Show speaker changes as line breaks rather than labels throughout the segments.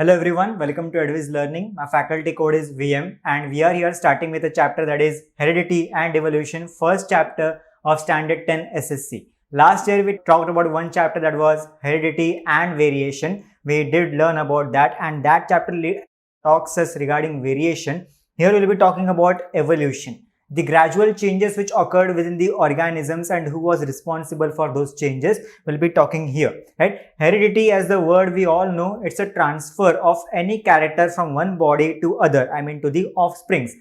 Hello everyone, welcome to Advice Learning. My faculty code is VM and we are here starting with a chapter that is Heredity and Evolution, first chapter of Standard 10 SSC. Last year we talked about one chapter that was Heredity and Variation. We did learn about that and that chapter talks us regarding variation. Here we will be talking about evolution. The gradual changes which occurred within the organisms and who was responsible for those changes will be talking here, right? Heredity, as the word we all know, it's a transfer of any character from one body to other, I mean to the offsprings.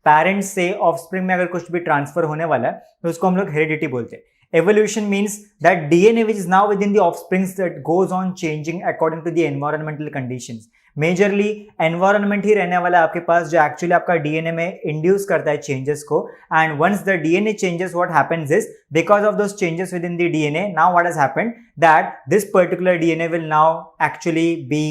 Parents से offspring में अगर कुछ भी transfer होने वाला है तो उसको हम लोग heredity बोलते हैं. Evolution means that DNA which is now within the offsprings that goes on changing according to the environmental conditions. Majorly environment ही रहने वाला है आपके पास जो एक्चुअली आपका डीएनए में इंड्यूस करता है चेंजेस को and once the DNA changes what happens is because of those changes within the DNA now what has happened that this particular DNA will now actually be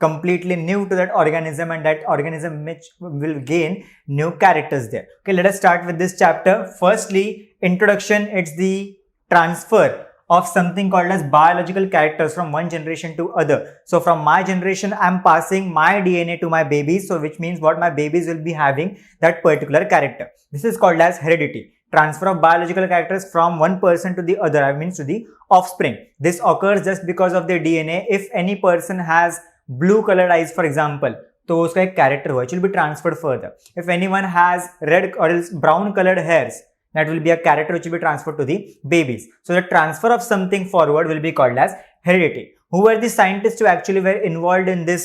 completely new to that organism and that organism which will gain new characters there. Okay, let us start with this chapter. Firstly, introduction, it's the transfer of something called as biological characters from one generation to other. So from my generation, I'm passing my DNA to my babies. So which means what my babies will be having that particular character. This is called as heredity. Transfer of biological characters from one person to the other, I mean to the offspring. This occurs just because of their DNA. If any person has blue colored eyes, for example, तो उसका एक character हुआ, it will be transferred further. If anyone has red or else brown colored hairs, that will be a character which will be transferred to the babies. So the transfer of something forward will be called as heredity. Who were the scientists who actually were involved in this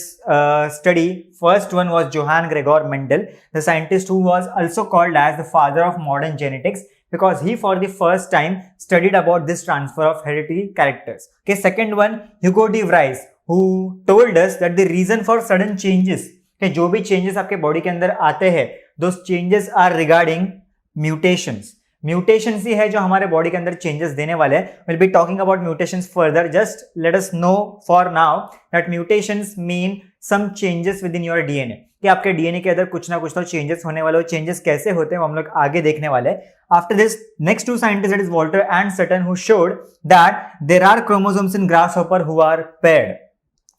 study? First one was Johann Gregor Mendel, the scientist who was also called as the father of modern genetics, because he for the first time studied about this transfer of hereditary characters. Okay, second one, Hugo de Vries, who told us that the reason for sudden changes, okay, जो भी changes आपके body के अंदर आते हैं, those changes are regarding mutations. Mutations ही है जो हमारे body के अंदर changes देने वाले हैं. We'll be talking about mutations further. Just let us know for now that mutations mean some changes within your DNA. कि आपके DNA के अंदर कुछ ना कुछ तो changes होने वाले, changes कैसे होते हैं वो हम लोग आगे देखने वाले हैं. After this, next two scientists, that is Walter and Sutton, who showed that there are chromosomes in grasshopper who are paired.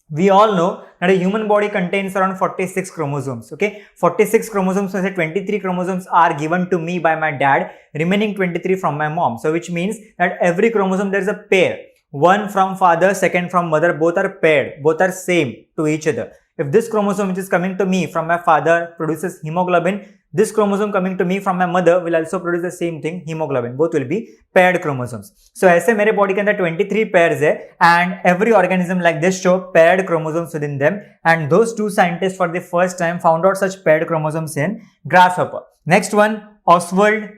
We all know that a human body contains around 46 chromosomes. Okay, 46 chromosomes, so 23 chromosomes are given to me by my dad, remaining 23 from my mom. So which means that every chromosome there is a pair. One from father, second from mother, both are paired, both are same to each other. If this chromosome which is coming to me from my father produces hemoglobin, this chromosome coming to me from my mother will also produce the same thing, hemoglobin. Both will be paired chromosomes. So ऐसे मेरे body के अंदर 23 pairs है and every organism like this show paired chromosomes within them, and those two scientists for the first time found out such paired chromosomes in grasshopper. Next one, Oswald,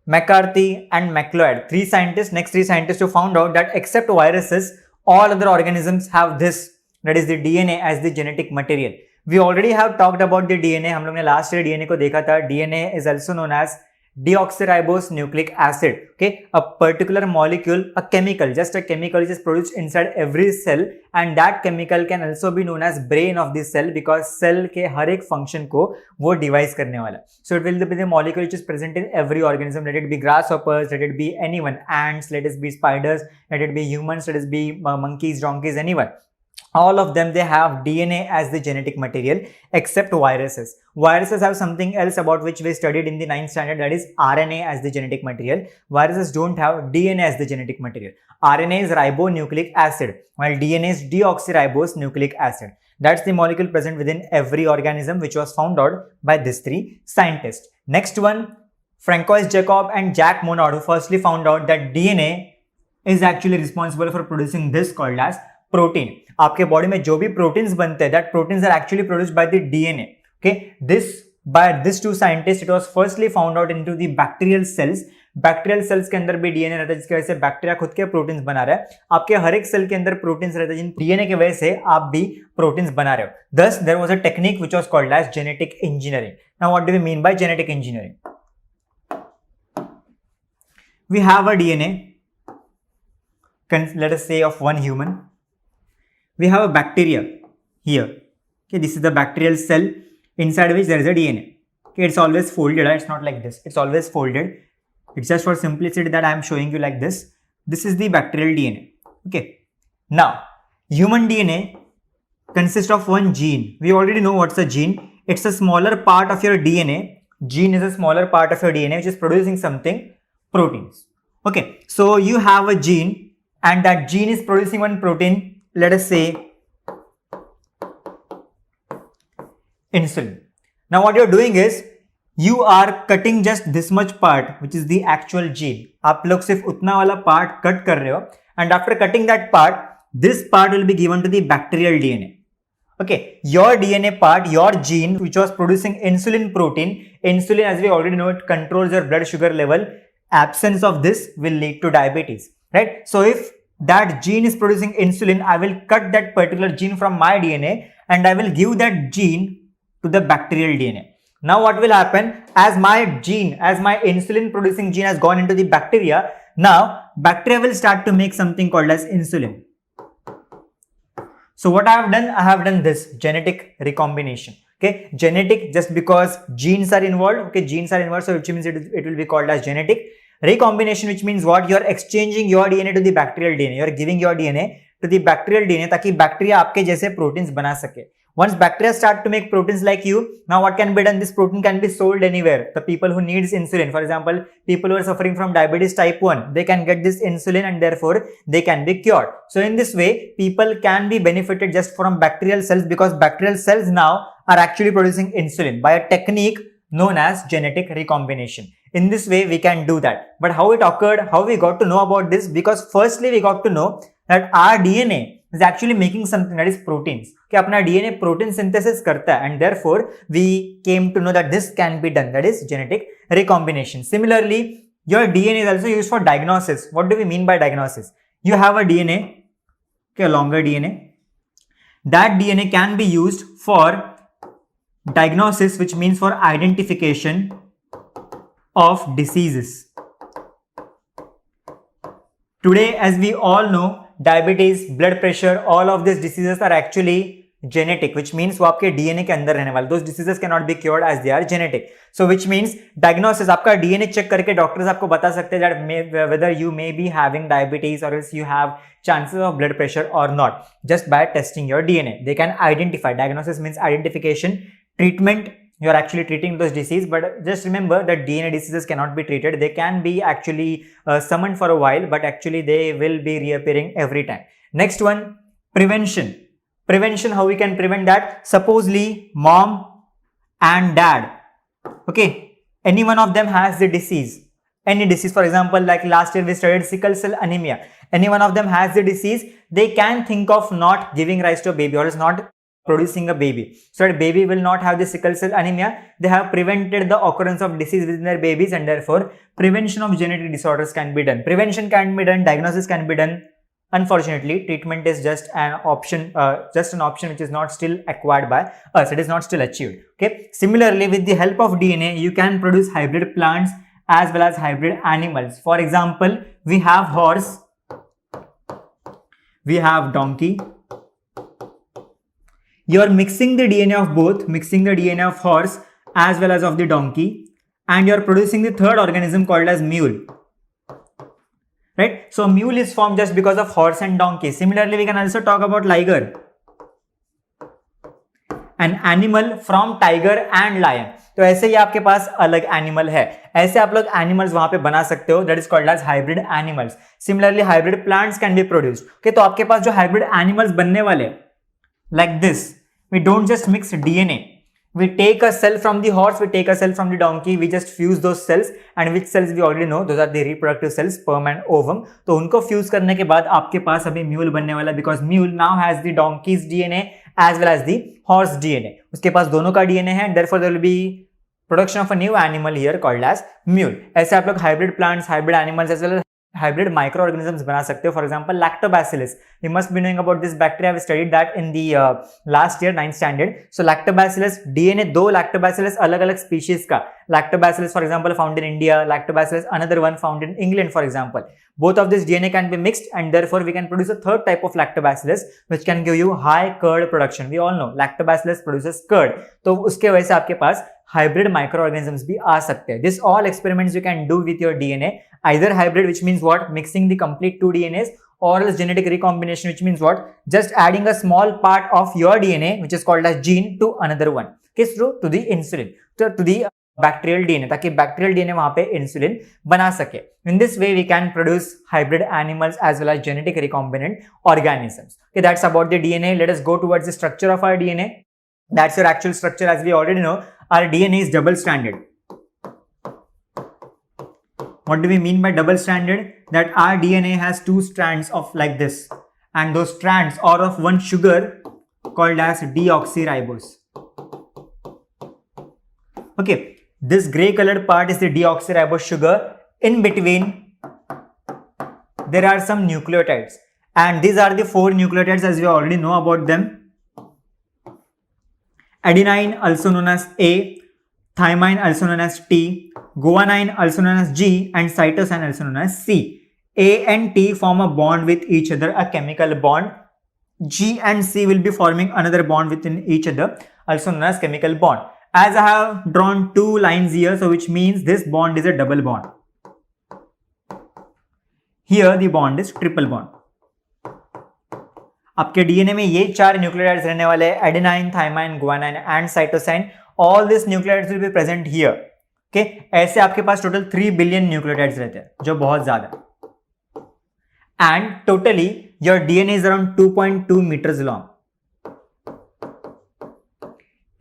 McCarthy and McLeod. Next three scientists who found out that except viruses, all other organisms have this, that is the DNA as the genetic material. We already have talked about the DNA. हम लोग ने last year DNA को देखा था. DNA is also known as deoxyribose nucleic acid. Okay, a particular molecule, a chemical, just a chemical which is produced inside every cell, and that chemical can also be known as brain of the cell because cell के हर एक function को वो devise करने वाला. So it will be the molecule which is present in every organism. Let it be grasshoppers, let it be anyone, ants, let it be spiders, let it be humans, let it be monkeys, donkeys, anyone. All of them, they have DNA as the genetic material except viruses. Viruses have something else about which we studied in the 9th standard, that is RNA as the genetic material. Viruses don't have DNA as the genetic material. RNA is ribonucleic acid while DNA is deoxyribose nucleic acid. That's the molecule present within every organism which was found out by these three scientists. Next one, Francois Jacob and Jack Monod, who firstly found out that DNA is actually responsible for producing this called as protein. आपके body में जो भी proteins बनते हैं, that proteins are actually produced by the DNA. Okay, by these two scientists, it was firstly found out into the bacterial cells. Bacterial cells के अंदर भी DNA रहता है जिसकी वजह से बैक्टीरिया खुद के प्रोटीन्स बना रहा है. आपके हर एक सेल के अंदर प्रोटीन्स रहते हैं जिन डीएनए की वजह से आप भी प्रोटीन्स बना रहे हो. Thus, there was a technique which was called as genetic engineering. Now, what do we mean by genetic engineering? We have a DNA, let us say of one human. We have a bacteria here. Okay, this is the bacterial cell inside which there is a DNA. Okay, it's always folded. It's not like this. It's always folded. It's just for simplicity that I am showing you like this. This is the bacterial DNA. Okay. Now, human DNA consists of one gene. We already know what's a gene. It's a smaller part of your DNA. Gene is a smaller part of your DNA which is producing something, proteins. Okay, so you have a gene and that gene is producing one protein, let us say insulin. Now what you're doing is you are cutting just this much part which is the actual gene. आप लोग सिर्फ उतना वाला part cut कर रहे हो and after cutting that part, this part will be given to the bacterial DNA. Okay, your DNA part, your gene which was producing insulin protein, insulin as we already know it controls your blood sugar level. Absence of this will lead to diabetes, right? So if that gene is producing insulin, I will cut that particular gene from my DNA and I will give that gene to the bacterial DNA. Now what will happen, as my insulin producing gene has gone into the bacteria, now bacteria will start to make something called as insulin. So what I have done this genetic recombination. Okay, genetic just because genes are involved. Okay, genes are involved, so which means it will be called as genetic recombination, which means what? You are exchanging your DNA to the bacterial DNA. You are giving your DNA to the bacterial DNA ताकि bacteria आपके जैसे proteins बना सके. Once bacteria start to make proteins like you, now what can be done? This protein can be sold anywhere. The people who needs insulin, for example, people who are suffering from diabetes type 1, they can get this insulin and therefore they can be cured. So in this way, people can be benefited just from bacterial cells because bacterial cells now are actually producing insulin by a technique known as genetic recombination. In this way, we can do that. But how it occurred, how we got to know about this? Because firstly, we got to know that our DNA is actually making something that is proteins. कि अपना DNA protein synthesis करता है and therefore we came to know that this can be done, that is genetic recombination. Similarly, your DNA is also used for diagnosis. What do we mean by diagnosis? You have a DNA, okay, a longer DNA. That DNA can be used for diagnosis, which means for identification of diseases. Today, as we all know, diabetes, blood pressure, all of these diseases are actually genetic, which means वो आपके DNA के अंदर रहने वाले. Those diseases cannot be cured as they are genetic. So which means diagnosis, आपका DNA check करके doctors आपको बता सकते हैं that whether you may be having diabetes or else you have chances of blood pressure or not, just by testing your DNA. They can identify. Diagnosis means identification. Treatment, you are actually treating those disease, but just remember that DNA diseases cannot be treated. They can be actually summoned for a while, but actually they will be reappearing every time. Next one, prevention. Prevention, how we can prevent that? Supposedly mom and dad, okay, any one of them has the disease, any disease, for example, like last year we studied sickle cell anemia. Any one of them has the disease, they can think of not giving rise to a baby or is not producing a baby, so that baby will not have the sickle cell anemia. They have prevented the occurrence of disease within their babies and therefore prevention of genetic disorders can be done. Prevention can be done, diagnosis can be done. Unfortunately, treatment is just an option which is not still acquired by us. It is not still achieved. Okay. Similarly, with the help of DNA, you can produce hybrid plants as well as hybrid animals. For example, we have horse, we have donkey. You are mixing the DNA of both, mixing the DNA of horse as well as of the donkey, and you are producing the third organism called as mule. Right? So mule is formed just because of horse and donkey. Similarly, we can also talk about liger, an animal from tiger and lion. तो ऐसे ही आपके पास अलग animal है, ऐसे आप लोग animals वहां पे बना सकते हो, that is called as hybrid animals. Similarly hybrid plants can be produced. Okay, तो आपके पास जो हाइब्रिड एनिमल्स बनने वाले like this, we don't just mix DNA. We take a cell from the horse, we take a cell from the donkey, we just fuse those cells, and which cells we already know, those are the reproductive cells, sperm and ovum. तो उनको fuse करने के बाद आपके पास अभी mule बनने वाला, because mule now has the donkey's DNA as well as the horse DNA. उसके पास दोनों का DNA है, and therefore there will be production of a new animal here called as mule. ऐसे आप लोग hybrid plants, hybrid animals as well as hybrid microorganisms बना सकते हो. For example, lactobacillus. You must be knowing about this bacteria. We studied that in the last year, 9th standard. So lactobacillus DNA, दो lactobacillus अलग-अलग species का. Lactobacillus, for example, found in India. Lactobacillus, another one found in England, for example. Both of this DNA can be mixed, and therefore we can produce a third type of lactobacillus, which can give you high curd production. We all know lactobacillus produces curd. तो उसके वजह से आपके पास hybrid microorganisms भी आ सकते हैं. This all experiments you can do with your DNA. Either hybrid, which means what? Mixing the complete two DNAs, or else genetic recombination, which means what? Just adding a small part of your DNA, which is called as gene, to another one. Okay, so to the insulin, to the bacterial DNA, ताकि bacterial DNA वहाँ पे insulin बना सके. In this way, we can produce hybrid animals as well as genetic recombinant organisms. Okay, that's about the DNA. Let us go towards the structure of our DNA. That's your actual structure. As we already know, our DNA is double-stranded. What do we mean by double-stranded? That our DNA has two strands of like this, and those strands are of one sugar called as deoxyribose. Okay, this gray colored part is the deoxyribose sugar. In between, there are some nucleotides, and these are the four nucleotides as we already know about them. Adenine, also known as A, thymine, also known as T, guanine, also known as G, and cytosine, also known as C. A and T form a bond with each other, a chemical bond. G and C will be forming another bond within each other, also known as chemical bond. As I have drawn two lines here, so which means this bond is a double bond. Here the bond is triple bond. आपके DNA में ये चार nucleotides रहने वाले हैं, adenine, thymine, guanine and cytosine. All this nucleotides will be present here. Okay, ऐसे आपके पास total 3 billion nucleotides रहते हैं, जो बहुत ज्यादा. And totally your DNA is around 2.2 metres long.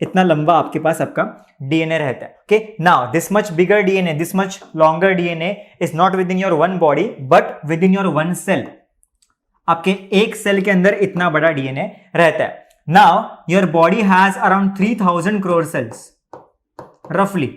इतना लंबा आपके पास आपका DNA रहता है. Okay, now this much bigger DNA, this much longer DNA is not within your one body but within your one cell. आपके एक cell के अंदर इतना बड़ा DNA रहता है. Now your body has around 3000 crore cells रफली.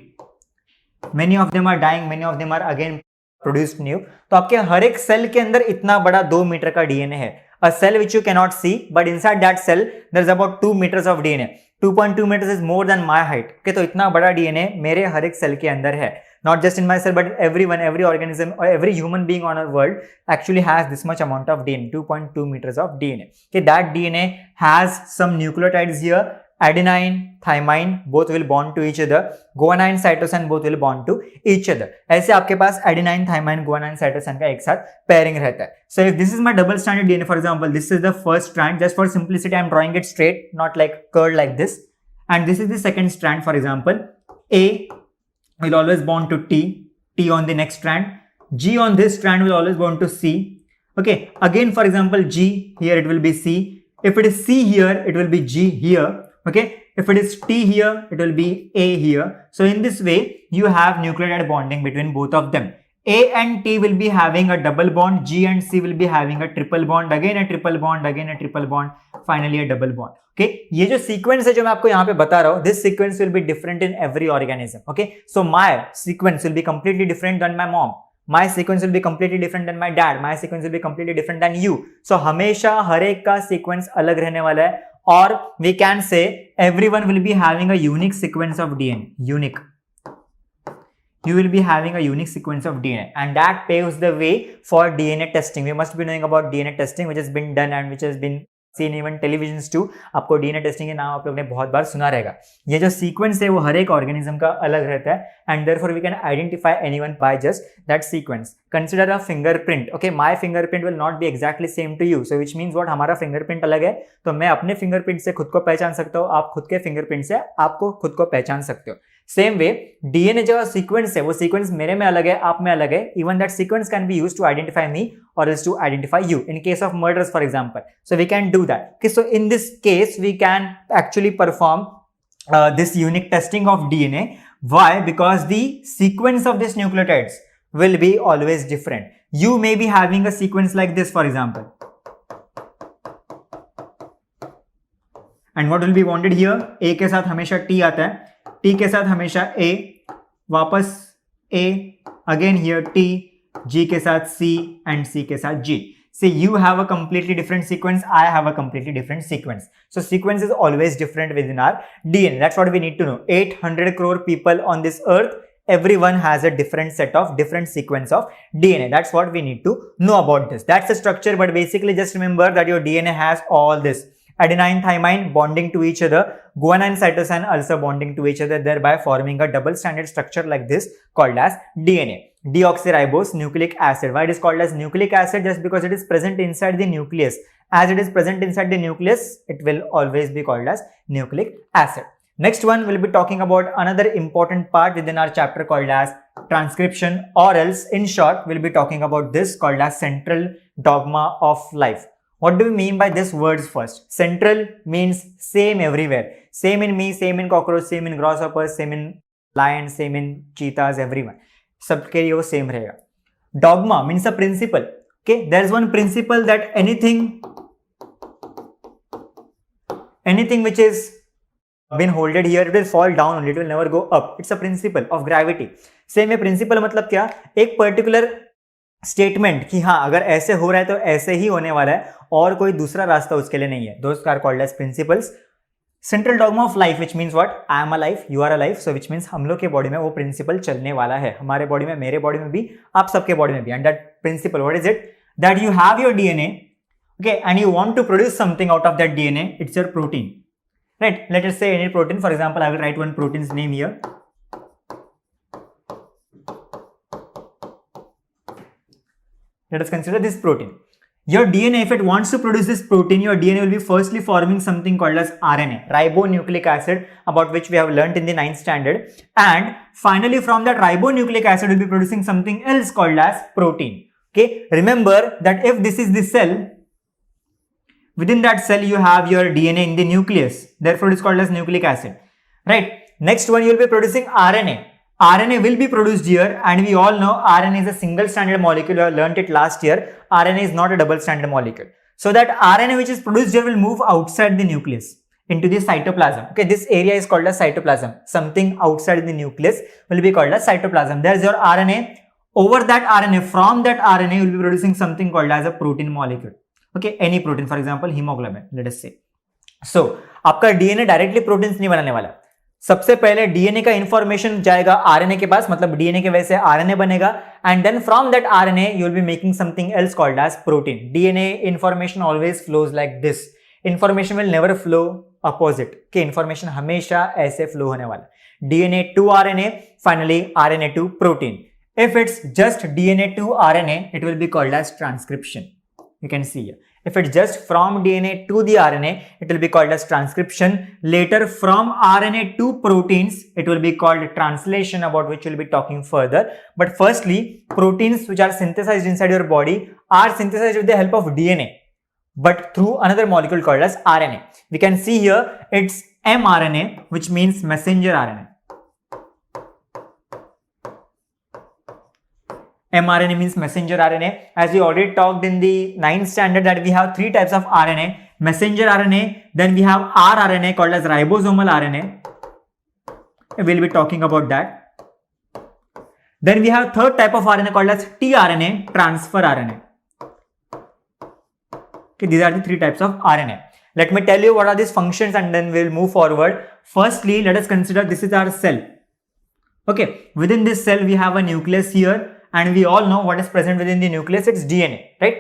Many of them are dying, many of them are again produced new. तो आपके हर एक सेल के अंदर इतना बड़ा 2 मीटर का DNA है. A cell which you cannot see, but inside that cell there is about 2 meters of DNA. 2.2 meters is more than my height. Okay, तो इतना बड़ा DNA मेरे हर एक सेल के अंदर है. Not just in my cell, but everyone, every organism, or every human being on our world actually has this much amount of DNA, 2.2 meters of DNA. Okay, that DNA has some nucleotides here. Adenine, thymine, both will bond to each other. Guanine, cytosine, both will bond to each other. ऐसे आपके पास adenine, thymine, guanine, cytosine का एक साथ pairing रहता है. So if this is my double-stranded DNA, for example, this is the first strand. Just for simplicity, I am drawing it straight, not like curled like this. And this is the second strand. For example, A will always bond to T, T on the next strand. G on this strand will always bond to C. Okay, again for example G, here it will be C. If it is C here, it will be G here. Okay, if it is T here, it will be A here. So in this way, you have nucleotide bonding between both of them. A and T will be having a double bond. G and C will be having a triple bond. Again a triple bond, again a triple bond. Finally a double bond. Okay, ये जो sequence है जो मैं आपको यहाँ पे बता रहा हूँ, this sequence will be different in every organism. Okay, so my sequence will be completely different than my mom. My sequence will be completely different than my dad. My sequence will be completely different than you. So हमेशा हर एक का sequence अलग रहने वाला है. Or we can say everyone will be having a unique sequence of DNA. Unique. You will be having a unique sequence of DNA, and that paves the way for DNA testing. We must be knowing about DNA testing, which has been done and which has been seen even televisions too. आपको DNA testing के नाम आप लोग ने बहुत बार सुना रहेगा. ये जो sequence है वो हर एक organism का अलग रहता है, and therefore we can identify anyone by just that sequence. Consider a fingerprint. Okay, my fingerprint will not be exactly same to you. So which means what? हमारा fingerprint अलग है, तो मैं अपने fingerprint से खुद को पहचान सकता हूँ, आप खुद के fingerprint से आपको खुद को पहचान सकते हो. सेम वे DNA जो सीक्वेंस है वो सीक्वेंस मेरे में अलग है, आप में अलग है. Even that sequence can be used to identify me or else to identify you in case of murders, for example. So we can do that. Okay, so in this case we can actually perform this unique testing of DNA. Why? Because the sequence of these nucleotides will be always different. You may be having a sequence like this, for example. And what will be bonded here? A के साथ हमेशा T आता है, T के साथ हमेशा A, वापस A, again here T, G के साथ C and C के साथ G. See, you have a completely different sequence, I have a completely different sequence. So sequence is always different within our DNA. That's what we need to know. 800 crore people on this earth, everyone has a different set of different sequence of DNA. That's what we need to know about this. That's the structure, but basically just remember that your DNA has all this. Adenine, thymine bonding to each other, guanine, cytosine also bonding to each other, thereby forming a double-stranded structure like this called as DNA. deoxyribose nucleic acid. Why it is called as nucleic acid? Just because it is present inside the nucleus. As it is present inside the nucleus, it will always be called as nucleic acid. Next one, we'll be talking about another important part within our chapter called as transcription, or else in short, we'll be talking about this called as central dogma of life. What do we mean by these words first? Central means same everywhere. Same in me, same in cockroach, same in grasshoppers, same in lion, same in cheetahs, everyone. सबके लिए वो same रहेगा. Dogma means a principle. Okay, there is one principle that anything which is been holded here, it will fall down only, it will never go up. It's a principle of gravity. Same है principle मतलब क्या? एक particular statement कि हाँ अगर ऐसे हो रहा है तो ऐसे ही होने वाला है और कोई दूसरा रास्ता उसके लिए नहीं है. Those are called as principles. Central dogma of life, which means what? I am alive, you are alive, so which means हम लोग के बॉडी में वो प्रिंसिपल चलने वाला है. हमारे बॉडी में, मेरे बॉडी में भी, आप सबके बॉडी में भी. And that principle, what is it? That you have your DNA, okay, and you want to produce something out of that DNA. It's your protein, right? Let us say any protein. For example, I will write one protein's name here. Let us consider this protein. Your DNA, if it wants to produce this protein, your DNA will be firstly forming something called as RNA, ribonucleic acid, about which we have learnt in the 9th standard. And finally, from that ribonucleic acid, will be producing something else called as protein. Okay, remember that if this is the cell, within that cell you have your DNA in the nucleus. Therefore, it is called as nucleic acid. Right. Next one, you will be producing RNA. RNA will be produced here, and we all know RNA is a single stranded molecule. We learnt it last year. RNA is not a double stranded molecule. So that RNA which is produced here will move outside the nucleus into the cytoplasm. Okay, this area is called as cytoplasm. Something outside the nucleus will be called as cytoplasm. There is your RNA. Over that RNA, from that RNA, you will be producing something called as a protein molecule. Okay, any protein, for example, hemoglobin, let us say. So, आपका DNA directly proteins नहीं बनाने वाला. सबसे पहले DNA का information जाएगा RNA के पास, मतलब डीएनए के वजह से आरएनए बनेगा, and then from that RNA you will be making something else called as protein. DNA information always flows like this. Information will never flow opposite, कि इंफॉर्मेशन हमेशा ऐसे फ्लो होने वाला. DNA to RNA, finally RNA to protein. If it's just DNA to RNA, it will be called as transcription. You can see here. If it's just from DNA to the RNA, it will be called as transcription. Later, from RNA to proteins, it will be called translation, about which we'll be talking further. But firstly, proteins which are synthesized inside your body are synthesized with the help of DNA, but through another molecule called as RNA. We can see here, it's mRNA, which means messenger RNA. mRNA means messenger RNA. As we already talked in the 9th standard that we have 3 types of RNA. Messenger RNA, then we have rRNA called as ribosomal RNA. We'll be talking about that. Then we have third type of RNA called as tRNA, transfer RNA. Okay, these are the 3 types of RNA. Let me tell you what are these functions and then we'll move forward. Firstly, let us consider this is our cell. Okay, within this cell we have a nucleus here. And we all know what is present within the nucleus, it's DNA, right?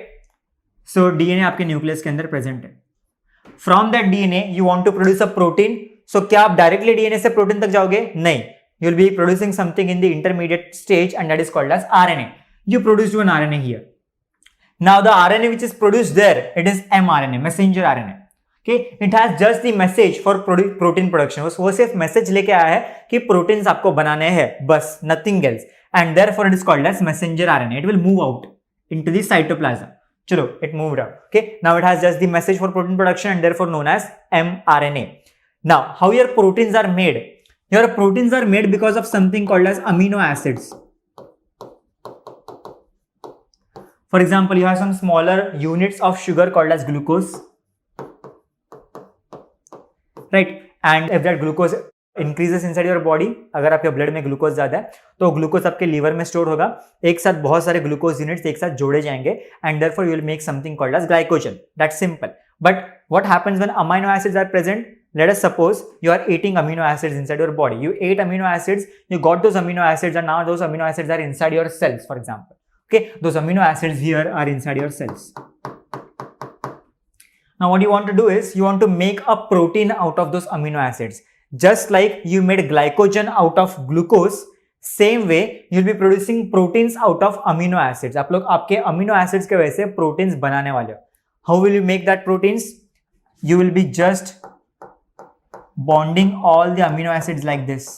So DNA आपके nucleus के अंदर present है. From that DNA, you want to produce a protein. So क्या आप directly DNA से protein तक जाओगे? नहीं. You will be producing something in the intermediate stage, and that is called as RNA. You produced one RNA here. Now the RNA which is produced there, it is mRNA, messenger RNA. Okay, it has just the message for protein production. वो सिर्फ message लेके आया है कि proteins आपको बनाने हैं, बस, nothing else. And therefore it is called as messenger RNA. It will move out into the cytoplasm. Chalo, it moved out. Okay, now it has just the message for protein production and therefore known as mRNA. Now, how your proteins are made? Your proteins are made because of something called as amino acids. For example, you have some smaller units of sugar called as glucose. Right? And if that glucose increases inside your body, अगर आपके blood में glucose ज्यादा है तो glucose आपके liver में store होगा, एक साथ बहुत सारे ग्लूकोज यूनिट्स एक साथ जोड़े जाएंगे, and therefore you will make something called as glycogen. That's simple. But what happens when amino acids are present? Let us suppose you are eating amino acids inside your body. You ate amino acids, you got those amino acids, and now those amino acids are inside your cells, for example. Okay, those amino acids here are inside your cells. Now what you want to do is you want to make a protein out of those amino acids. Just like you made glycogen out of glucose, same way you will be producing proteins out of amino acids. आप लोग आपके amino acids के वजह से proteins बनाने वाले हो. How will you make that proteins? You will be just bonding all the amino acids like this.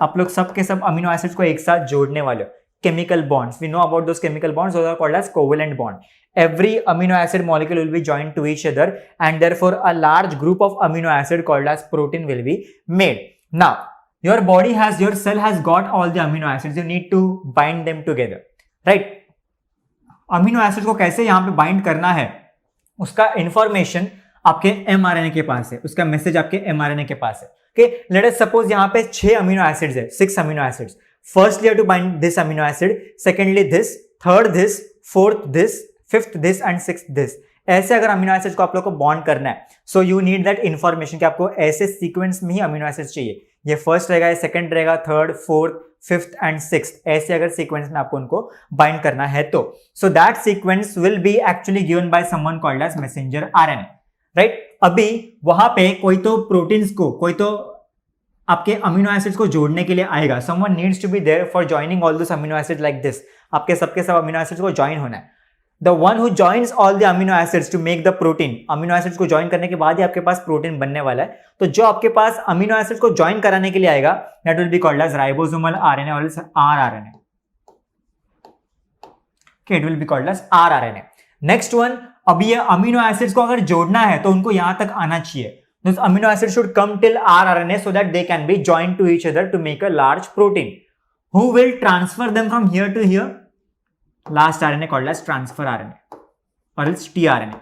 आप लोग सब के सब अमीनो एसिड्स को एक साथ जोड़ने वाले हो. Chemical bonds, we know about those chemical bonds, those are called as covalent bond. Every amino acid molecule will be joined to each other, and therefore a large group of amino acid called as protein will be made. Now your cell has got all the amino acids. You need to bind them together, right? amino acids को कैसे यहाँ पे bind करना है उसका information आपके mRNA के पास है, उसका मैसेज आपके mRNA के पास है. Okay, let us suppose यहाँ पे 6 amino acids है, 6 amino acids. Firstly, you have to bind this amino acid, secondly this, third this, fourth this, fifth this and sixth this. ऐसे अगर अमीनो एसिड्स को आप लोग को बॉन्ड करना है, so you need that information कि आपको ऐसे सीक्वेंस में ही अमीनो एसिड्स चाहिए. ये फर्स्ट रहेगा, ये सेकंड रहेगा, third, fourth, fifth and sixth, ऐसे अगर सीक्वेंस में आपको उनको बाइंड करना है तो so that sequence will be actually given by someone called as messenger RNA, right. अभी वहां पे कोई तो प्रोटीन्स को, कोई तो आपके अमीनो एसिड्स को जोड़ने के लिए आएगा. Someone needs to be there for joining all those amino acids like this. आपके सबके सब अमीनो एसिड्स को ज्वाइन होना है. The one who joins all the amino acids to make the protein, amino acids को ज्वाइन करने के बाद ही आपके पास प्रोटीन बनने वाला है. तो जो आपके पास अमीनो एसिड्स को ज्वाइन कराने के लिए आएगा that will be called as ribosomal RNA और rRNA. Okay, it will be called as rRNA. Next one, अब ये अमीनो एसिड्स को अगर जोड़ना है तो उनको यहां तक आना चाहिए. Those amino acids should come till rRNA so that they can be joined to each other to make a large protein. Who will transfer them from here to here? Last RNA called as transfer RNA or else tRNA.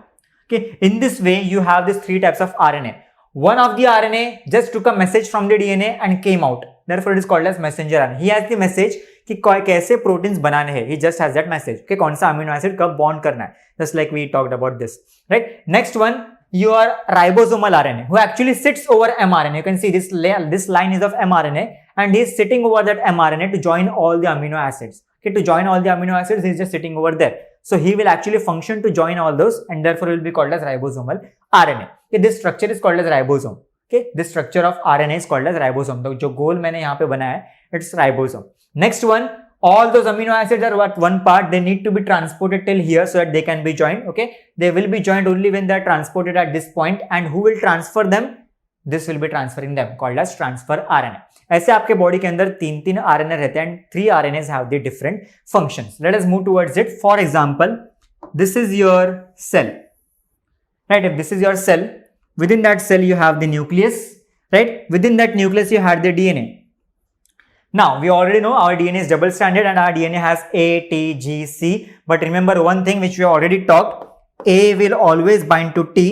Okay, in this way you have these 3 types of RNA. One of the RNA just took a message from the DNA and came out. Therefore it is called as messenger RNA. He has the message कि कैसे proteins बनाने हैं. He just has that message कि कौन सा amino acid कब bond करना है. Just like we talked about this, right? Next one, your ribosomal RNA who actually sits over mRNA. You can see this line is of mRNA and he is sitting over that mRNA to join all the amino acids. Okay, to join all the amino acids he is just sitting over there. So he will actually function to join all those and therefore will be called as ribosomal RNA. Okay, this structure is called as ribosome. Okay, this structure of RNA is called as ribosome. तो जो गोल मैंने यहाँ पे बनाया है it's ribosome. Next one, all those amino acids are at one part, they need to be transported till here so that they can be joined. Okay, they will be joined only when they are transported at this point, and who will transfer them? This will be transferring them, called as transfer RNA. ऐसे आपके body के अंदर 3 RNA रहते हैं and 3 RNAs have the different functions. Let us move towards it. For example, this is your cell, right? If this is your cell, within that cell you have the nucleus, right? Within that nucleus you have the DNA. Now we already know our DNA is double stranded and our DNA has A, T, G, C. But remember one thing which we already talked, A will always bind to T,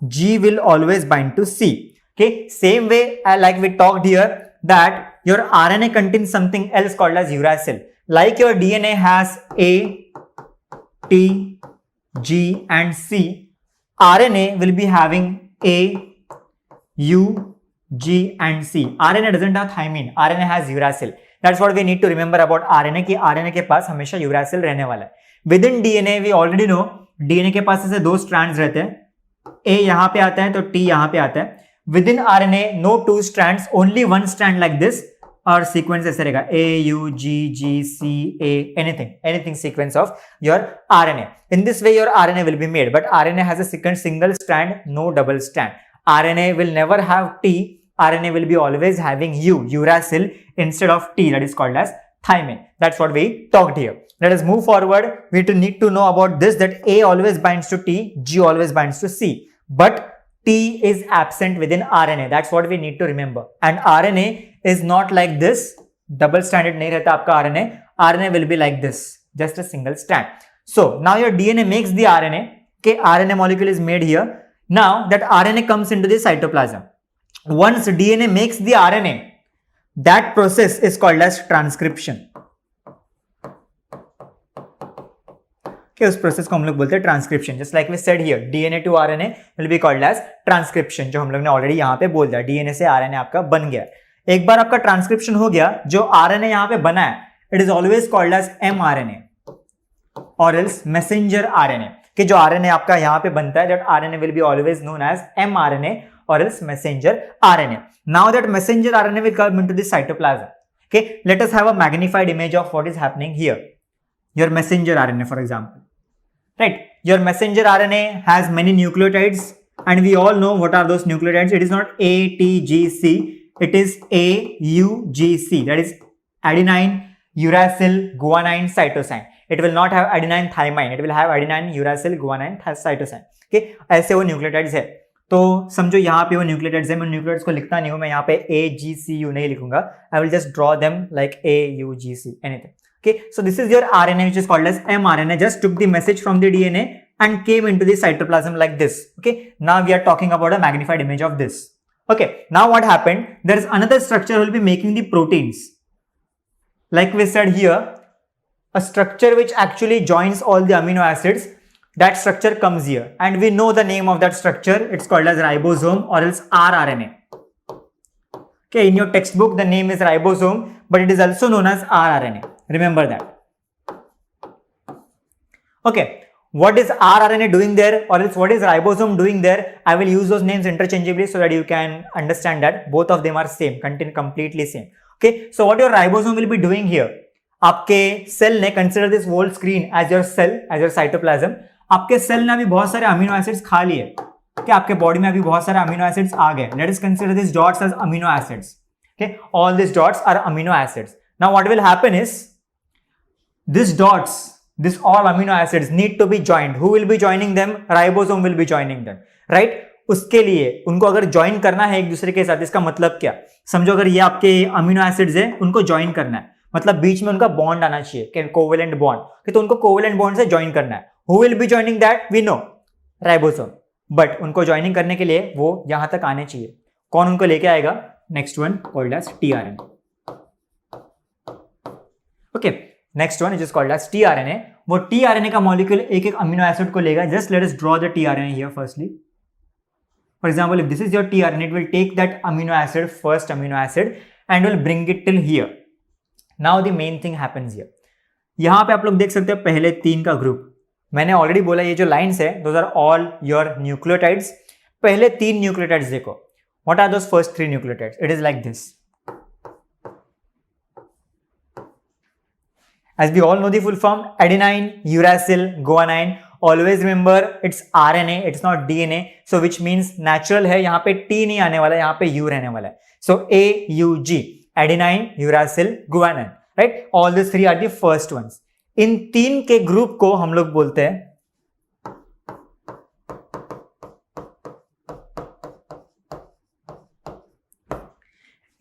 G will always bind to C. Okay, same way like we talked here that your RNA contains something else called as uracil. Like your DNA has A, T, G and C, RNA will be having A, U, G and C. RNA doesn't have thymine. RNA has uracil. That's what we need to remember about RNA कि RNA के पास हमेशा uracil रहने वाला है. Within DNA we already know DNA के पास ऐसे 2 strands रहते हैं. A यहाँ पे आता है तो T यहाँ पे आता है. Within RNA no 2 strands, only 1 strand like this. और sequence ऐसे रहेगा A, U, G, G, C, A, anything sequence of your RNA. In this way your RNA will be made. But RNA has a single strand, no double strand. RNA will never have T. RNA will be always having uracil instead of T, that is called as thymine. That's what we talked here. Let us move forward. We need to know about this, that A always binds to T, G always binds to C. But T is absent within RNA. That's what we need to remember. And RNA is not like this. Double stranded नहीं रहता आपका RNA. RNA will be like this, just a single strand. So now your DNA makes the RNA. Okay, RNA molecule is made here. Now that RNA comes into the cytoplasm. Once DNA makes the RNA, that process is called as transcription. Okay, उस process को हम लोग बोलते हैं transcription. Just like we said here, DNA to RNA will be called as transcription. जो हम लोग ने already यहाँ पे बोल दिया, DNA से RNA आपका बन गया. एक बार आपका transcription हो गया, जो RNA यहाँ पे बना है, it is always called as mRNA or else messenger RNA. कि जो RNA आपका यहाँ पे बनता है, that RNA will be always known as mRNA or else messenger RNA. Now that messenger RNA will come into the cytoplasm. Okay, let us have a magnified image of what is happening here. Your messenger RNA, for example. Right, your messenger RNA has many nucleotides, and we all know what are those nucleotides. It is not A, T, G, C. It is A, U, G, C. That is adenine, uracil, guanine, cytosine. It will not have adenine, thymine. It will have adenine, uracil, guanine, cytosine. Okay, ऐसे वो nucleotides है. तो समझो यहाँ पे वो nucleotides है. मैं nucleotides को लिखता नहीं हूँ. मैं यहाँ पे A, G, C, U नहीं लिखूंगा. I will just draw them like A, U, G, C, anything. Okay, so this is your RNA, which is called as mRNA. Just took the message from the DNA and came into the cytoplasm like this. Okay, now we are talking about a magnified image of this. Okay, now what happened? There is another structure who will be making the proteins. Like we said here, a structure which actually joins all the amino acids, that structure comes here, and we know the name of that structure. It's called as ribosome or else rRNA. Okay, in your textbook the name is ribosome, but it is also known as rRNA. Remember that. Okay, what is rRNA doing there, or else what is ribosome doing there? I will use those names interchangeably so that you can understand that both of them are same, contain completely same. Okay, so what your ribosome will be doing here? आपके cell ने, consider this whole screen as your cell, as your cytoplasm. आपके cell ने अभी बहुत सारे amino acids खा लिए. Okay, आपके बॉडी में अभी बहुत सारे अमीनो एसिड्स आ गए. Let us consider this dots as amino acids. Okay, all these dots are amino acids. Now what will happen is, these dots, this all amino acids need to be joined. Who will be joining them? Ribosome will be joining them, right? उसके लिए उनको अगर join करना है एक दूसरे के साथ, इसका मतलब क्या? समझो अगर ये आपके अमीनो एसिड्स है, उनको ज्वाइन करना है, मतलब बीच में उनका बॉन्ड आना चाहिए, कोवेलेंट बॉन्ड. तो उनको कोवेलेंट बॉन्ड से ज्वाइन करना है. Who will be joining that? We know, ribosome. But उनको ज्वाइनिंग करने के लिए वो यहां तक आने चाहिए. कौन उनको लेके आएगा? Next one called as tRNA. Okay, next one is called as tRNA. वो tRNA का मॉलिक्यूल एक एक अमीनो एसिड को लेगा. Just let us draw the tRNA here firstly. For example, if this is your tRNA, it will take that amino acid, first amino acid, and will bring it till here. Now the main thing happens here. यहां पे आप लोग देख सकते हो पहले 3 का group. मैंने ऑलरेडी बोला ये जो लाइन्स है, those are all your nucleotides. पहले 3 न्यूक्लियोटाइड्स देखो. What are those first 3 nucleotides? It is like this. As we all know the full form, adenine, uracil, guanine. Always remember it's RNA, it's not DNA. So which means natural है, यहाँ पे T नहीं आने वाला है, यहाँ पे U रहने वाला है. So AUG, adenine, uracil, guanine, right? All these 3 are the first ones. इन 3 के ग्रुप को हम लोग बोलते हैं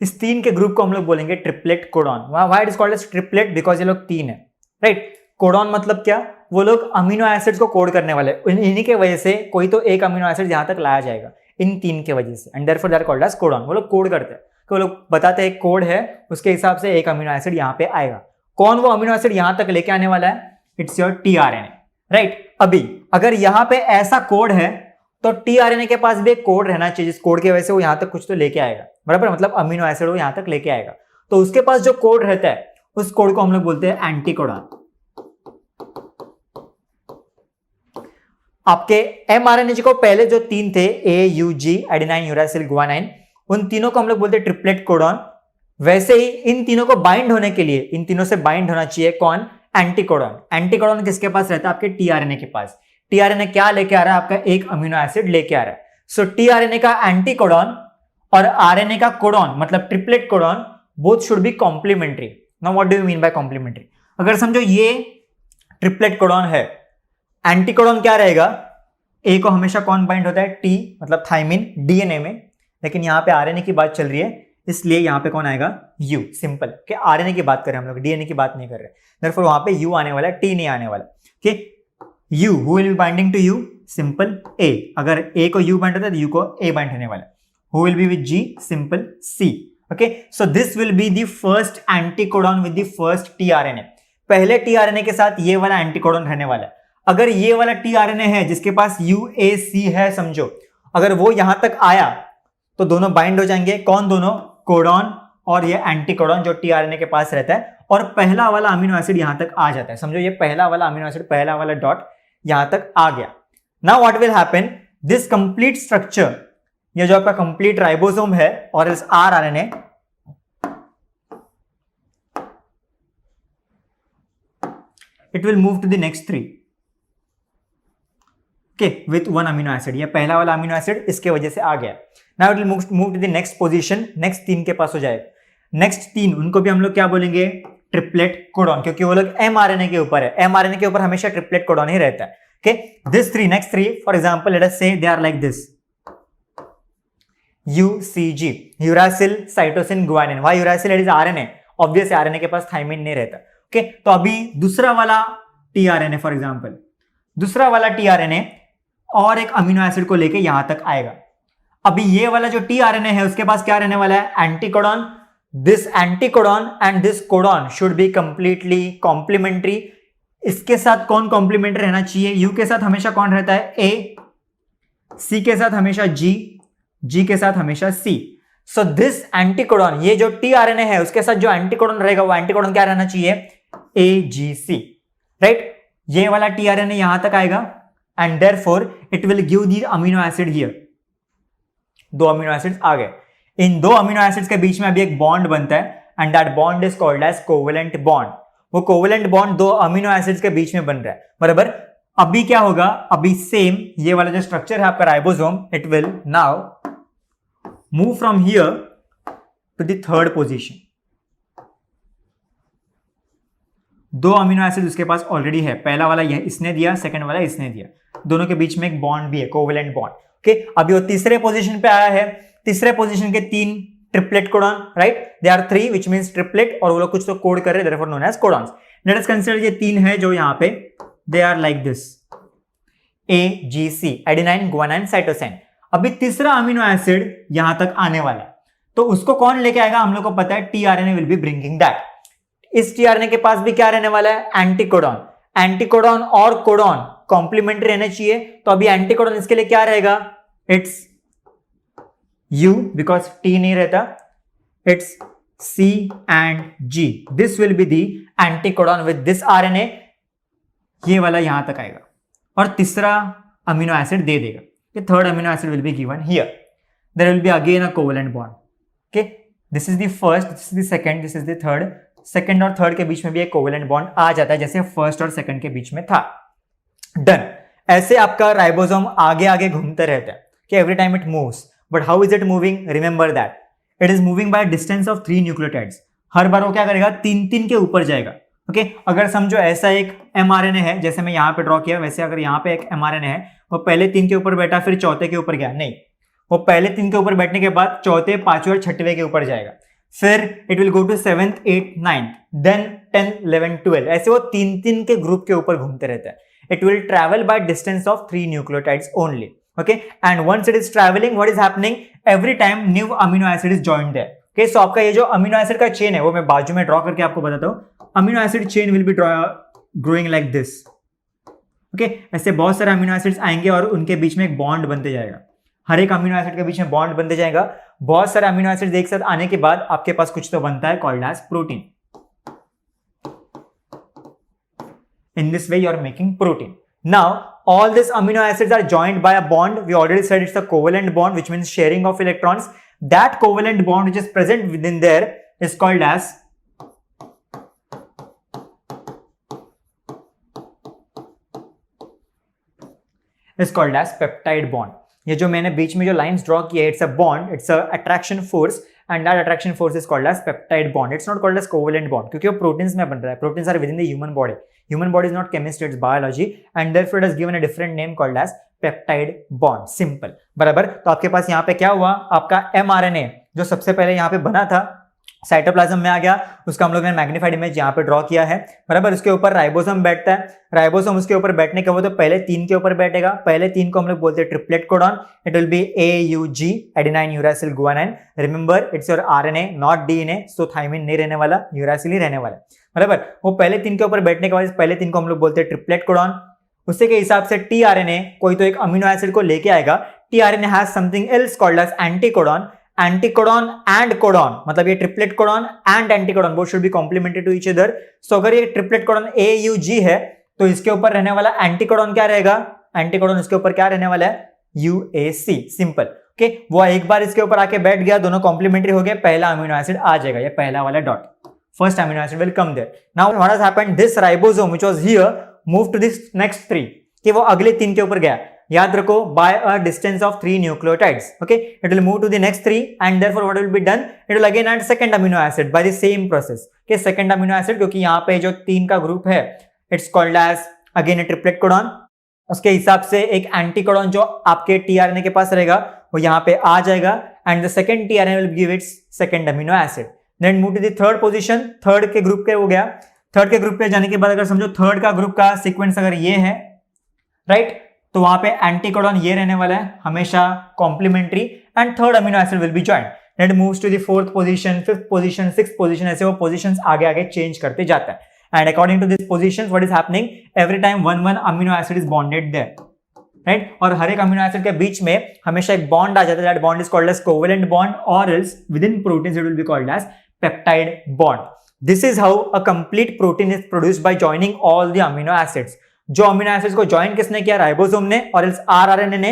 इस 3 के ग्रुप को हम लोग बोलेंगे triplet codon. Why it is called as triplet? Because ये लोग 3 है, राइट? कोडॉन मतलब क्या? वो लोग अमीनो एसिड्स को कोड करने वाले. इन्हीं के वजह से कोई तो एक अमीनो एसिड यहां तक लाया जाएगा, इन 3 के वजह से. And therefore they are called as codon. वो लोग कोड करते हैं, वो लोग बताते हैं कोड है, उसके हिसाब से एक अमीनो एसिड यहां पे आएगा. कौन वो अमीनो एसिड यहां तक लेके आने वाला है? It's your tRNA, right? अभी अगर यहां पे ऐसा कोड है तो tRNA के पास भी एक कोड रहना चाहिए, जिस कोड की वजह से वो यहां तक कुछ तो लेके आएगा, बराबर? मतलब अमीनो एसिड वो यहां तक लेके आएगा. तो उसके पास जो कोड रहता है, उस कोड को हम लोग बोलते हैं एंटीकोडॉन. आपके mRNA को पहले जो 3 थे, AUG, एडेनाइन, यूरासिल, गुआनाइन, उन तीनों को हम लोग बोलते हैं ट्रिपलेट कोडॉन. वैसे ही इन तीनों को बाइंड होने के लिए, इन तीनों से बाइंड होना चाहिए कौन? एंटीकोडॉन. एंटीकोडॉन किसके पास रहता है? आपके tRNA के पास. tRNA क्या लेके आ रहा है? आपका एक अमीनो एसिड लेके आ रहा है. सो tRNA का एंटीकोडॉन और RNA का कोडॉन, मतलब triplet codon, both should be complementary. Now what do you mean by complementary? अगर समझो ये ट्रिपलेट कोडॉन है, एंटीकोडॉन क्या रहेगा? ए को हमेशा कौन बाइंड होता है? टी, मतलब थाइमिन, डीएनए में. लेकिन यहाँ पे आरएनए की बात चल रही है, इसलिए यहाँ पे कौन आएगा? यू. सिंपल. कि आरएनए की बात करें हम लोग, डीएनए की बात नहीं कर रहे. देयरफॉर वहां पे यू आने वाला है, टी नहीं आने वाला. Okay, you, who will be binding to you? Simple A. अगर ए को यू बाइंड होता है तो यू को ए बाइंड होने वाला. Who will be with G? Simple C. Okay, so this will be the first anticodon with the first tRNA. पहले tRNA के साथ ये वाला एंटीकोडॉन रहने वाला है. अगर ये वाला tRNA है जिसके पास UAC है, समझो, अगर वो यहां तक आया तो दोनों बाइंड हो जाएंगे. कौन दोनों? कोडॉन और ये एंटीकोडॉन जो tRNA के पास रहता है, और पहला वाला अमीनो एसिड यहां तक आ जाता है. समझो ये पहला वाला अमीनो एसिड, पहला वाला डॉट यहां तक आ गया. Now what will happen? This complete structure ये जो आपका कंप्लीट राइबोसोम है और इस RNA it will move to the next 3 okay with one amino acid. ये पहला वाला अमीनो एसिड इसके वजह से आ गया. Now it will move to the next position. next 3 के पास हो जाएगा. next 3 उनको भी हम लोग क्या बोलेंगे? ट्रिपलेट कोडॉन, क्योंकि वो लोग mRNA के ऊपर है. mRNA के ऊपर हमेशा ट्रिपलेट कोडॉन ही रहता है. okay this 3 next 3 for example let us say they are like this. UCG uracil cytosine guanine. why uracil? it is RNA. obviously RNA के पास थाइमिन नहीं रहता. ओके तो अभी दूसरा वाला टीआरएनए फॉर एग्जांपल, दूसरा वाला टीआरएनए और एक अमीनो एसिड को लेके यहां तक आएगा. अभी ये वाला जो टीआरएनए है उसके पास क्या रहने वाला है? Anticodon. This anticodon and this codon should be completely complementary. इसके साथ कौन कॉम्प्लीमेंट्री रहना चाहिए? यू के साथ हमेशा कौन रहता है? ए. सी के साथ हमेशा जी. जी के साथ हमेशा सी. सो दिस एंटीकोडॉन, ये जो टीआरएनए है उसके साथ जो एंटीकोडॉन रहेगा वो एंटीकोडॉन क्या रहना चाहिए? AGC. राइट? ये वाला टीआरएनए यहां तक आएगा and therefore it will give the amino acid here. 2 amino acids आ गए. इन 2 अमीनो एसिड्स के बीच में अभी एक बॉन्ड बनता है and that bond is called as covalent bond. वो कोवेलेंट बॉन्ड 2 अमीनो एसिड्स के बीच में बन रहा है. बराबर. अभी क्या होगा? अभी सेम ये वाला जो स्ट्रक्चर है आपका ribosome, it will now move from here to the third position. 2 amino acid उसके पास ऑलरेडी है. पहला वाला यह इसने दिया, सेकंड वाला इसने दिया. दोनों के बीच में एक बॉन्ड भी है, कोवेलेंट बॉन्ड. ओके अभी वो तीसरे पोजीशन पे आया है. तीसरे पोजीशन के 3 triplet codon. Right? They are 3 which means triplet और वो लोग कुछ तो कोड कर रहे हैं, therefore known as codons. Let us consider ये 3 है जो यहां पे they are like this. AGC adenine guanine cytosine. अभी तीसरा अमीनो एसिड यहां तक आने वाला है तो उसको कौन लेके आएगा? हम लोग को पता है tRNA will be bringing that. इस टीआरएनए के पास भी क्या रहने वाला है? एंटीकोडॉन. एंटीकोडॉन और कोडॉन कॉम्प्लीमेंट्री रहने चाहिए. तो अभी एंटीकोडॉन इसके लिए क्या रहेगा? इट्स यू बिकॉज टी नहीं रहता. It's C and G. This will be the anticodon with this RNA. ये वाला यहां तक आएगा और तीसरा अमीनो एसिड दे देगा. The third amino acid will be given here. There will be again a covalent bond. Okay, this is the first, this is the second, this is the third. Second और third के बीच में भी एक covalent bond आ जाता है जैसे first और second के बीच में था. Done. ऐसे आपका राइबोसोम आगे आगे घूमते रहता है. Okay, every time it moves. But how is it moving? Remember that. It is moving by a distance of 3 nucleotides. हर बार वो क्या करेगा? 3 के ऊपर जाएगा. ओके अगर समझो ऐसा एक mRNA है, जैसे मैं यहां पे ड्रॉ किया वैसे अगर यहां पे एक mRNA है, वो पहले 3 के ऊपर बैठा फिर चौथे के ऊपर गया. नहीं, वो पहले 3 के ऊपर बैठने के बाद चौथे, पांचवें और छठवें के ऊपर जाएगा. फिर it will go to 7th, 8th, 9th, then 10th, 11th, 12th. ऐसे वो 3 के ग्रुप के ऊपर घूमते रहता है. It will travel by distance of 3 nucleotides only. Okay and once it is travelling what is happening? Every time new amino acid is joined there. Okay so आपका ये जो अमीनो एसिड का चेन है वो मैं बाजू में ड्रॉ करके आपको बताता हूं. Amino acid chain will be growing like this. Okay ऐसे बहुत सारे अमीनो एसिड्स आएंगे और उनके बीच में एक बॉन्ड बनते जाएगा. हर एक अमीनो एसिड के बीच में बॉन्ड बनते जाएगा. बहुत सारे अमीनो एसिड्स एक साथ आने के बाद आपके पास कुछ तो बनता है called as protein. In this way you are making protein. Now all these amino acids are joined by a bond. We already said it's a covalent bond, which means sharing of electrons. That covalent bond which is present within there is called as peptide bond. ये जो मैंने बीच में जो lines draw किया है, it's a bond, it's a attraction force, and that attraction force is called as peptide bond. It's not called as covalent bond क्योंकि वो proteins में बन रहा है. Proteins are within the human body. Human body is not chemistry, it's biology, and therefore it is given a different name called as peptide bond. Simple. बराबर. तो आपके पास यहाँ पे क्या हुआ? आपका mRNA जो सबसे पहले यहाँ पे बना था साइटोप्लाज्म में आ गया, उसका हम लोग ने मैग्नीफाइड इमेज यहाँ पे ड्रॉ किया है. बराबर. उसके ऊपर राइबोसोम बैठता है. राइबोसोम उसके ऊपर बैठने के वो तो पहले 3 के ऊपर बैठेगा. पहले 3 को हम लोग बोलते हैं triplet codon. It will B AUG adenine uracil guanine. Remember it's your RNA not DNA, so thymine नहीं रहने वाला, यूरासिल ही रहने वाला. बराबर. वो पहले 3 के ऊपर बैठने के बाद पहले 3 को हम लोग बोलते हैं ट्रिपलेट कोडॉन. उसी के हिसाब से tRNA कोई तो एक अमीनो एसिड को लेके आएगा. tRNA has something else called as anticodon. Anticodon and codon, मतलब ये triplet codon and anticodon both should be complemented to each other. So अगर ये ट्रिपलेट कोडॉन AUG है तो इसके ऊपर रहने वाला एंटीकोडॉन क्या रहेगा? एंटीकोडॉन इसके ऊपर क्या रहने वाला है? UAC. सिंपल. ओके वो एक बार इसके ऊपर आके बैठ गया, दोनों कॉम्प्लीमेंट्री हो गए, पहला अमीनो एसिड आ जाएगा, ये पहला वाला dot, first amino acid will come there. Now what has happened, this ribosome which was here move to this next 3, कि वो अगले 3 के ऊपर गया. याद रखो, by a distance of 3 nucleotides. Okay it will move to the next 3 and therefore what will be done, it will again add second amino acid by the same process. के second amino acid, क्योंकि यहाँ पे जो 3 का group है it's called as again a triplet codon. उसके हिसाब से एक एंटी कोडॉन जो आपके टीआरएनए के पास रहेगा वो यहाँ पे आ जाएगा and the second tRNA will give its second amino acid. Then move to the third position, third के ग्रुप के हो गया. थर्ड के ग्रुप पे जाने के बाद अगर समझो थर्ड का ग्रुप का सीक्वेंस अगर ये है, राइट, तो वहां पे एंटी कोडॉन ये रहने वाला है हमेशा complementary and third amino acid will be joined. Then moves to the fourth position, fifth position, sixth position, ऐसे वो पोजीशंस आगे आगे चेंज करते जाता है. And according to these positions, what is happening? Every time one amino acid is bonded there, right? और हर एक amino acid के बीच में हमेशा एक बॉन्ड आ जाता है. That bond is called as covalent bond, or else within proteins it will be called as peptide bond. This is how a complete protein is produced by joining all the amino acids. जो amino acids को join किसने किया? Ribosome ने, और else rRNA ने.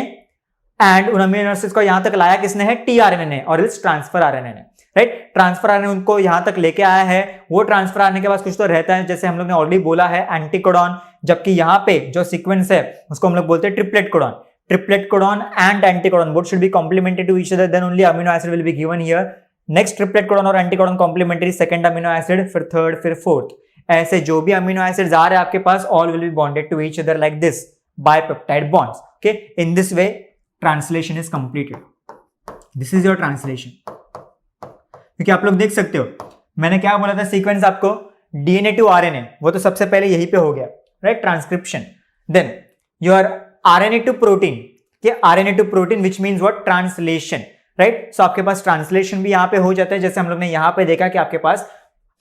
And उन amino acids को यहां तक लाया किसने है? टीआरएनए ने, और एल्स ट्रांसफर आरएनए ने. राइट, ट्रांसफर आरएनए उनको यहां तक लेके आया है. वो ट्रांसफर आरएनए के पास कुछ तो रहता है, जैसे हम लोग ने ऑलरेडी बोला है एंटीकोडॉन, जबकि यहाँ पे जो सीक्वेंस है उसको हम लोग बोलते हैं triplet codon. Triplet codon and anticodon both should be complemented to each other, then only amino acid will be given here. Next triplet codon और anticodon complementary, second amino acid, फिर थर्ड, फिर fourth. ऐसे जो भी amino acids आ रहे हैं आपके पास, all will be bonded to each other like this by peptide bonds. Okay, in this way translation is completed. This is your translation. क्योंकि आप लोग देख सकते हो, मैंने क्या बोला था सीक्वेंस आपको, डीएनए टू आरएनए, वो तो सबसे पहले यहीं पे हो गया, right, transcription. Then your RNA to protein, के RNA to protein which means what? Translation, right. So आपके पास ट्रांसलेशन भी यहां पे हो जाता है, जैसे हम लोग ने यहां पे देखा कि आपके पास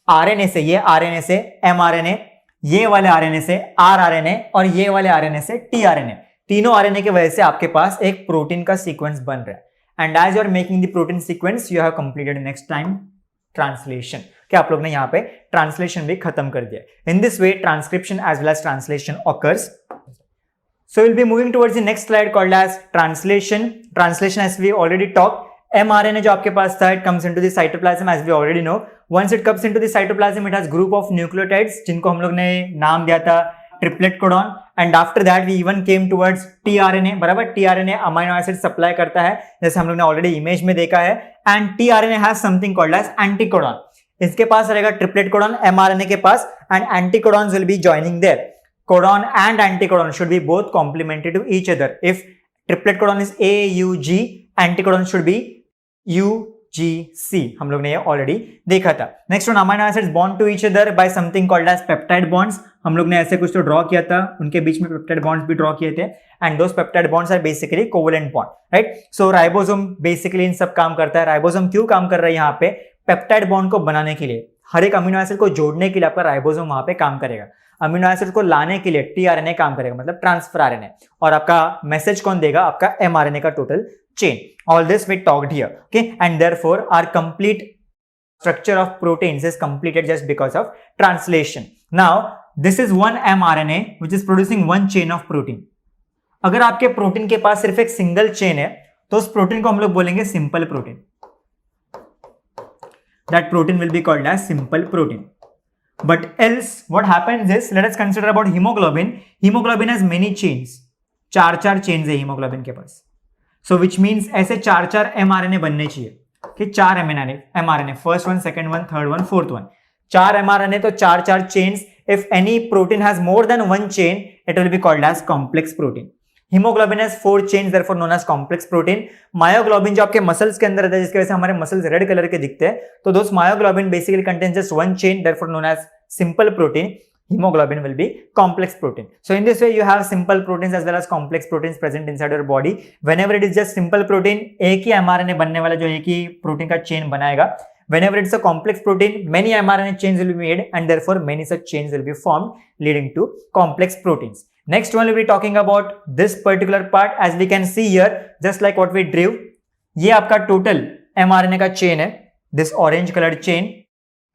आरएनए से, ये आरएनए से एमआरएनए, ये वाले आरएनए से आरआरएनए, और ये वाले आरएनए से टीआरएनए. तीनों आरएनए की वजह से आपके पास एक प्रोटीन का सीक्वेंस बन रहा है. And as you are making the protein sequence, you have completed next time translation. क्या आप लोग ने यहाँ पे ट्रांसलेशन भी खत्म कर दिया. In this way, transcription as well as translation occurs. So we'll be moving towards the next slide called as translation. Translation, as we already talked, mRNA जो आपके पास था, it comes into the cytoplasm as we already know. Once it comes into the cytoplasm, it has group of nucleotides जिनको हम लोग ने नाम दिया था triplet codon. And after that we even came towards tRNA. बराबर, टीआरएनए अमीनो एसिड सप्लाई करता है, जैसे हम लोग ने ऑलरेडी इमेज में देखा है. And tRNA has something called as anticodon. इसके पास रहेगा ट्रिपलेट कोडॉन एमआरएनए के पास, and anticodons will be joining there. Codon and anticodon should be both complementary to each other. If triplet codon is AUG, anticodon should be UGC. हम लोग ने ये already देखा था. Next one, amino acids bond to each other by something called as peptide bonds. हम लोग ने ऐसे कुछ तो ड्रॉ किया था, उनके बीच में पेप्टाइड बॉन्ड्स भी ड्रॉ किए थे, and those peptide bonds are basically covalent bond, right. So ribosome basically इन सब काम करता है. राइबोसोम क्यों काम कर रहा है यहाँ पे? पेप्टाइड बॉन्ड को बनाने के लिए, हर एक अमीनो एसिड को जोड़ने के लिए आपका राइबोसोम वहां पे काम करेगा. अमीनो एसिड को लाने के लिए टीआरएनए काम करेगा, मतलब ट्रांसफर आरएनए, और आपका मैसेज कौन देगा? आपका एमआरएनए का total chain. All this we talked here, okay, and therefore our complete structure of proteins is completed just because of translation. Now this is one mRNA which is producing one chain of protein. अगर आपके protein के पास सिर्फ एक single chain है तो उस protein को हम लोग बोलेंगे simple protein. That protein will be called as simple protein. But else what happens is, let us consider about hemoglobin. Hemoglobin has many chains. 4 chains है hemoglobin के पास. So which means ऐसे 4 mRNA बनने चाहिए, कि 4 mRNA, first one, second one, third one, fourth one. 4 mRNA तो 4 chains. If any protein has more than one chain, it will be called as complex protein. Hemoglobin has 4 chains, therefore known as complex protein. Myoglobin जो आपके muscles के अंदर रहता है, जिसकी वजह से हमारे मसल्स रेड कलर के दिखते हैं, तो those myoglobin basically contains just one chain, therefore known as simple protein. Hemoglobin will be complex protein. So in this way you have simple proteins as well as complex proteins present inside your body. Whenever it is just simple protein, एक ही mRNA बनने वाला जो एक ही protein का chain बनाएगा. Whenever it's a complex protein, many mRNA chains will be made, and therefore many such chains will be formed, leading to complex proteins. Next one we'll be talking about this particular part. As we can see here, just like what we drew, ये आपका total mRNA का chain है, this orange colored chain,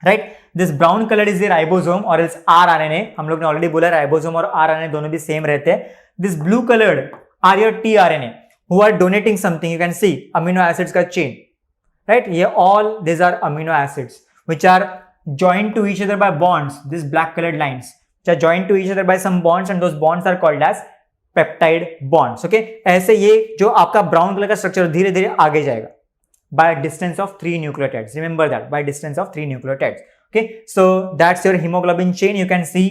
right? This brown color is the ribosome or else rRNA. हम लोग ने already बोला ribosome और rRNA दोनों भी सेम रहते हैं. This blue colored are your tRNA. who are donating something. You can see amino acids का chain, right? Here all these are amino acids which are joined to each other by bonds. These black colored lines which are joined to each other by some bonds, and those bonds are called as peptide bonds. Okay, ऐसे ये जो आपका brown color का structure धीरे धीरे आगे जाएगा by a distance of 3 nucleotides. Remember that, by distance of 3 nucleotides. Okay, so that's your hemoglobin chain. You can see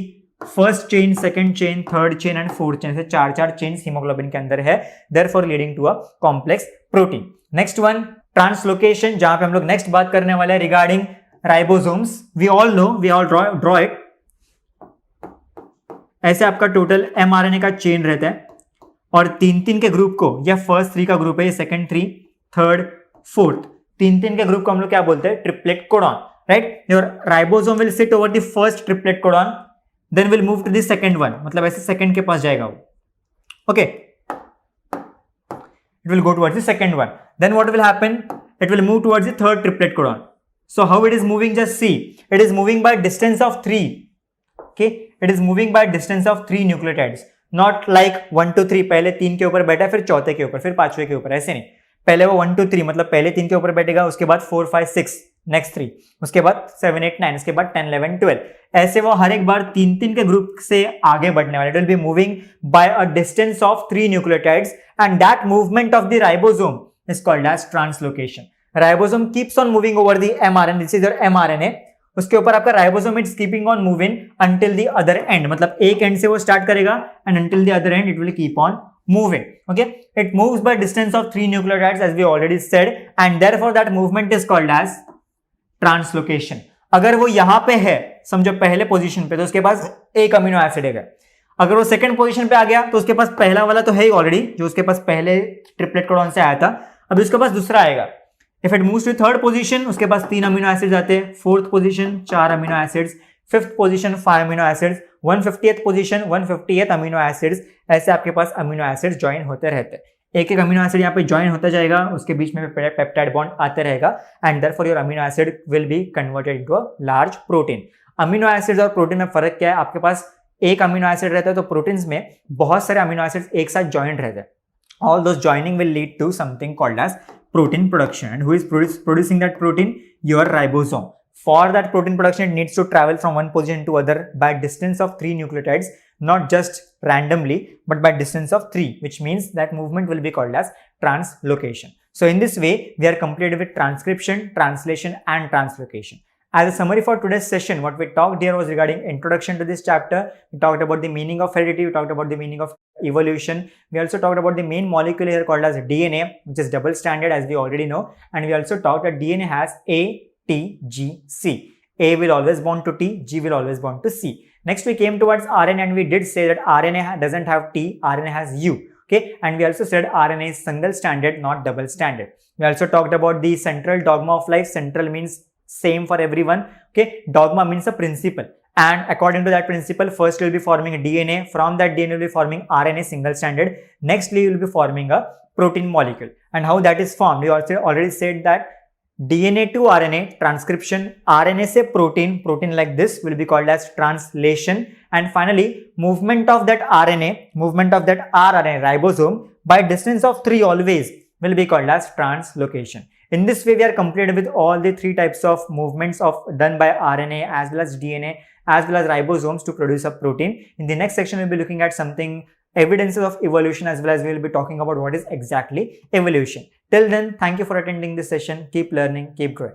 first chain, second chain, third chain and fourth chain. से चार chains hemoglobin के अंदर है, therefore leading to a complex protein. Next one, translocation, जहां पे हम लोग next बात करने वाले हैं regarding ribosomes. We all know, we all draw it. ऐसे आपका टोटल mRNA का चेन रहता है और तीन के ग्रुप को, या फर्स्ट 3 का ग्रुप है, ये सेकंड 3, थर्ड, फोर्थ, तीन के ग्रुप को हम लोग क्या बोलते हैं? Triplet codon, right? Your ribosome will sit over the first triplet codon, then will move to the second one, मतलब ऐसे सेकंड के पास जाएगा वो. Okay, it will go towards the second one. Then what will happen? It will move towards the third triplet codon. So how it is moving? Just see. It is moving by distance of 3. Okay, it is moving by distance of 3 nucleotides. Not like 1 2 3, पहले 3 के ऊपर बैठा, फिर चौथे के ऊपर, फिर पांचवे के ऊपर, ऐसे नहीं. पहले वो 1 2 3 मतलब पहले 3 के ऊपर बैठेगा, उसके बाद 4 5 6, नेक्स्ट 3, उसके बाद 7 8 9, उसके बाद 10 11 12. ऐसे वो हर एक बार तीन के ग्रुप से आगे बढ़ने वाले. It will be moving by a distance of 3 nucleotides, and that movement of the ribosome is called as translocation. Ribosome keeps on moving over the mRNA. This is your mRNA. उसके ऊपर आपका ribosome is keeping on moving until the other end. मतलब एक end से वो start करेगा and until the other end it will keep on moving. Okay, it moves by distance of 3 nucleotides as we already said, and therefore that movement is called as translocation. अगर वो यहाँ पे है, समझो पहले पोजीशन पे, तो उसके पास एक अमीनो एसिड है. अगर वो सेकंड पोजीशन पे आ गया तो उसके पास पहला वाला तो है ही ऑलरेडी, जो उसके पास पहले ट्रिपलेट कोडॉन से आया था. अभी उसके पास दूसरा आएगा. If it moves to third position, उसके पास 3 अमीनो एसिड्स आते हैं. Fourth position 4 amino acids, fifth position 5 amino acids, 150th position 150th amino acids. ऐसे आपके पास अमीनो एसिड्स ज्वाइन होते रहते हैं. एक अमीनो एसिड यहाँ पे ज्वाइन होता जाएगा, उसके बीच में पेप्टाइड बॉन्ड आते रहेगा, and therefore your amino acid will be converted into a large protein. Amino acids और प्रोटीन में फर्क क्या है? आपके पास एक अमीनो एसिड रहता है, तो प्रोटीन्स में बहुत सारे अमीनो एसिड्स एक साथ ज्वाइंट रहते हैं. All those joining will lead to something called as protein production, and who is producing that protein? Your ribosome. For that protein production, it needs to travel from one position to other by distance of 3 nucleotides, not just randomly, but by distance of 3, which means that movement will be called as translocation. So in this way, we are completed with transcription, translation and translocation. As a summary for today's session, what we talked here was regarding introduction to this chapter. We talked about the meaning of heredity. We talked about the meaning of evolution. We also talked about the main molecule here called as DNA, which is double stranded as we already know. And we also talked that DNA has A, T, G, C. A will always bond to T, G will always bond to C. Next we came towards RNA, and we did say that RNA doesn't have T, RNA has U. Okay, and we also said RNA is single stranded, not double stranded. We also talked about the central dogma of life. Central means same for everyone. Okay, dogma means a principle, and according to that principle, first you will be forming a DNA. From that DNA, you will be forming RNA single stranded. Nextly, you will be forming a protein molecule. And how that is formed? We also already said that DNA to RNA transcription, RNA से protein like this will be called as translation, and finally movement of that RNA ribosome by distance of 3 always will be called as translocation. In this way, we are completed with all the 3 types of movements done by RNA as well as DNA as well as ribosomes to produce a protein. In the next section, we'll be looking at something evidences of evolution, as well as we will be talking about what is exactly evolution. Till then, thank you for attending this session. Keep learning, keep growing.